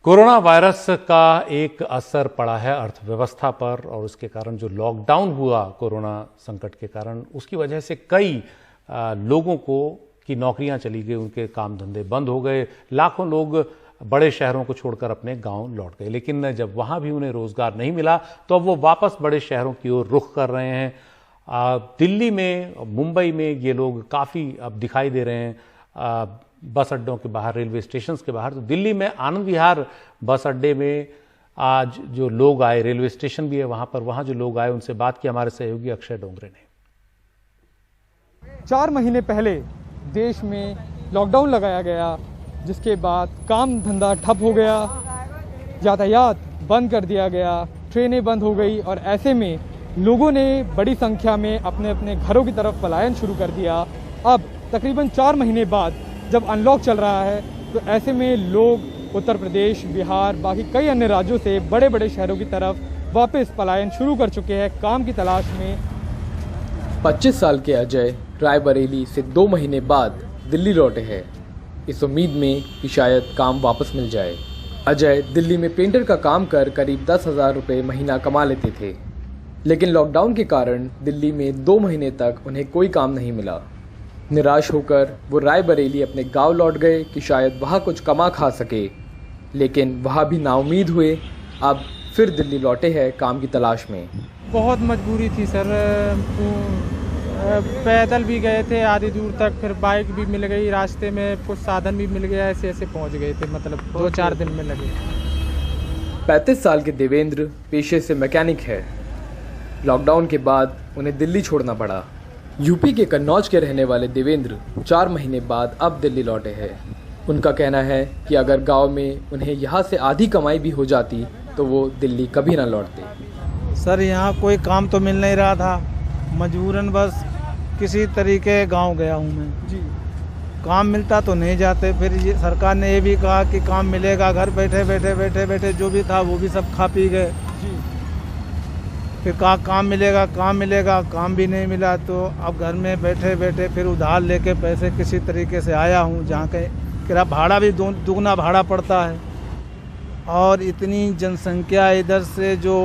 Corona virus का एक असर पड़ा है अर्थव्यवस्था पर और उसके कारण जो लॉकडाउन हुआ कोरोना संकट के कारण उसकी वजह से कई लोगों की नौकरियां चली गई, उनके काम धंधे बंद हो गए। लाखों लोग बड़े शहरों को छोड़कर अपने गांव लौट गए, लेकिन जब वहां भी उन्हें रोजगार नहीं मिला तो अब वो वापस बड़े शहरों की ओर रुख कर रहे हैं। दिल्ली में, मुंबई में ये लोग काफ़ी अब दिखाई दे रहे हैं बस अड्डों के बाहर, रेलवे स्टेशन के बाहर। तो दिल्ली में आनंद विहार बस अड्डे में आज जो लोग आए, रेलवे स्टेशन भी है वहां पर, वहां जो लोग आए उनसे बात की हमारे सहयोगी अक्षय डोंगरे ने। 4 महीने पहले देश में लॉकडाउन लगाया गया, जिसके बाद काम धंधा ठप हो गया, यातायात बंद कर दिया गया, ट्रेनें बंद हो गई और ऐसे में लोगों ने बड़ी संख्या में अपने अपने घरों की तरफ पलायन शुरू कर दिया। अब तकरीबन 4 महीने बाद जब अनलॉक चल रहा है तो ऐसे में लोग उत्तर प्रदेश, बिहार, बाकी कई अन्य राज्यों से बड़े बड़े शहरों की तरफ वापस पलायन शुरू कर चुके हैं काम की तलाश में। 25 साल के अजय रायबरेली से 2 महीने बाद दिल्ली लौटे हैं, इस उम्मीद में कि शायद काम वापस मिल जाए। अजय दिल्ली में पेंटर का काम कर करीब 10,000 रुपये महीना कमा लेते थे, लेकिन लॉकडाउन के कारण दिल्ली में 2 महीने तक उन्हें कोई काम नहीं मिला। निराश होकर वो रायबरेली अपने गांव लौट गए कि शायद वहाँ कुछ कमा खा सके, लेकिन वहाँ भी नाउमीद हुए। अब फिर दिल्ली लौटे हैं काम की तलाश में। बहुत मजबूरी थी सर, पैदल भी गए थे आधी दूर तक, फिर बाइक भी मिल गई, रास्ते में कुछ साधन भी मिल गया, ऐसे ऐसे पहुँच गए थे, मतलब 2-4 दिन में लगे। 35 साल के देवेंद्र पेशे से मैकेनिक है। लॉकडाउन के बाद उन्हें दिल्ली छोड़ना पड़ा। यूपी के कन्नौज के रहने वाले देवेंद्र 4 महीने बाद अब दिल्ली लौटे हैं। उनका कहना है कि अगर गांव में उन्हें यहाँ से आधी कमाई भी हो जाती तो वो दिल्ली कभी ना लौटते। सर यहाँ कोई काम तो मिल नहीं रहा था, मजबूरन बस किसी तरीके गांव गया हूँ मैं जी। काम मिलता तो नहीं जाते, फिर ये सरकार ने ये भी कहा कि काम मिलेगा, घर बैठे बैठे जो भी था वो भी सब खा पी गए। फिर कहा काम मिलेगा, काम भी नहीं मिला। तो अब घर में बैठे बैठे फिर उधार लेके पैसे किसी तरीके से आया हूँ, जहाँ के किराया भाड़ा भी दुगना भाड़ा पड़ता है और इतनी जनसंख्या इधर से जो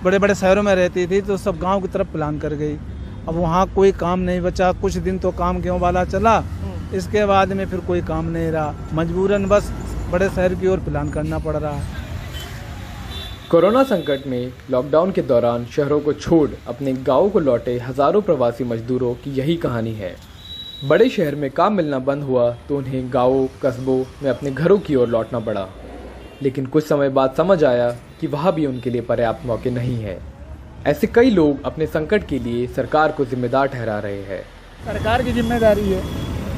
बड़े बड़े शहरों में रहती थी तो सब गांव की तरफ प्लान कर गई। अब वहाँ कोई काम नहीं बचा, कुछ दिन तो काम गेहूँ वाला चला, इसके बाद में फिर कोई काम नहीं रहा, मजबूरन बस बड़े शहर की ओर प्लान करना पड़ रहा है। कोरोना संकट में लॉकडाउन के दौरान शहरों को छोड़ अपने गाँव को लौटे हजारों प्रवासी मजदूरों की यही कहानी है। बड़े शहर में काम मिलना बंद हुआ तो उन्हें गाँवों कस्बों में अपने घरों की ओर लौटना पड़ा, लेकिन कुछ समय बाद समझ आया कि वहाँ भी उनके लिए पर्याप्त मौके नहीं है। ऐसे कई लोग अपने संकट के लिए सरकार को जिम्मेदार ठहरा रहे हैं। सरकार की जिम्मेदारी है,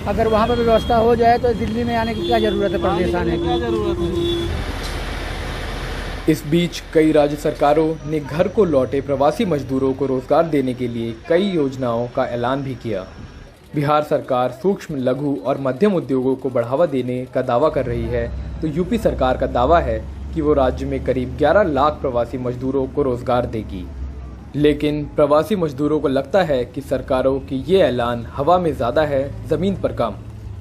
अगर वहाँ पर व्यवस्था हो जाए तो दिल्ली में आने की क्या जरूरत है, प्रदेश आने की। इस बीच कई राज्य सरकारों ने घर को लौटे प्रवासी मजदूरों को रोजगार देने के लिए कई योजनाओं का ऐलान भी किया। बिहार सरकार सूक्ष्म, लघु और मध्यम उद्योगों को बढ़ावा देने का दावा कर रही है, तो यूपी सरकार का दावा है कि वो राज्य में करीब 11 लाख प्रवासी मजदूरों को रोजगार देगी। लेकिन प्रवासी मजदूरों को लगता है कि सरकारों की ये ऐलान हवा में ज़्यादा है, ज़मीन पर कम,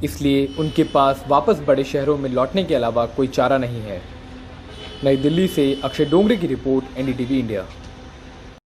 इसलिए उनके पास वापस बड़े शहरों में लौटने के अलावा कोई चारा नहीं है। नई दिल्ली से अक्षय डोंगरे की रिपोर्ट, NDTV इंडिया।